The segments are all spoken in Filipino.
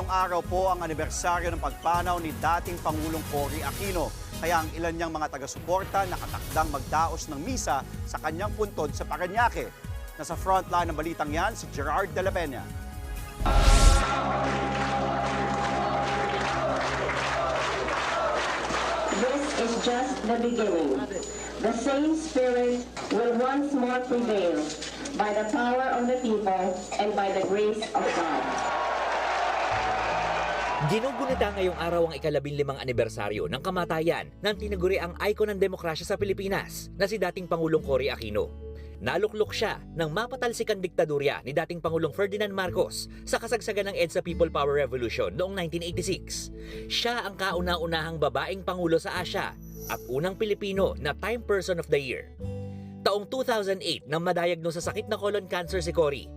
ngayong araw po ang anibersaryo ng pagpanaw ni dating Pangulong Cory Aquino. Kaya ang ilan niyang mga taga-suporta nakatakdang magdaos ng misa sa kanyang puntod sa Parañaque. Nasa frontline ng balitang yan si Gerard de la Peña. This is just the beginning. The same spirit will once more prevail by the power of the people and by the grace of God. Ginugunita ngayong araw ang ika-15 anibersaryo ng kamatayan ng tinaguri ang icon ng demokrasya sa Pilipinas na si dating Pangulong Cory Aquino. Naluklok siya ng mapatalsikang diktadurya ni dating Pangulong Ferdinand Marcos sa kasagsagan ng EDSA People Power Revolution noong 1986. Siya ang kauna-unahang babaeng Pangulo sa Asya at unang Pilipino na Time Person of the Year. Taong 2008 nang madayagnos sa sakit na colon cancer si Cory.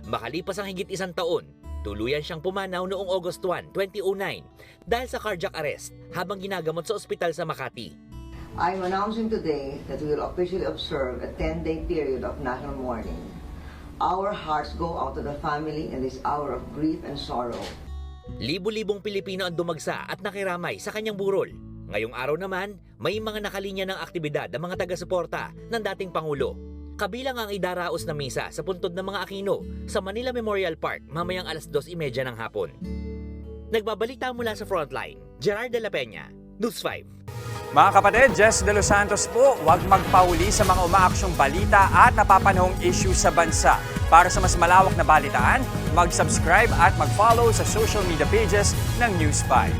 Makalipas ang higit isang taon, tuluyan siyang pumanaw noong August 1, 2009 dahil sa cardiac arrest habang ginagamot sa ospital sa Makati. I'm announcing today that we will officially observe a 10-day period of national mourning. Our hearts go out to the family in this hour of grief and sorrow. Libo-libong Pilipino ang dumagsa at nakiramay sa kanyang burol. Ngayong araw naman, may mga nakalinya ng aktibidad ng mga taga-suporta ng dating Pangulo. Kabilang ang idaraos na misa sa puntod ng mga Aquino sa Manila Memorial Park mamayang alas 2:30 ng hapon. Nagbabalita mula sa Frontline, Gerard de la Peña, News 5. Mga kapatid, Jess De Los Santos po, huwag magpauli sa mga umaaksyong balita at napapanahong issue sa bansa. Para sa mas malawak na balitaan, mag-subscribe at mag-follow sa social media pages ng News 5.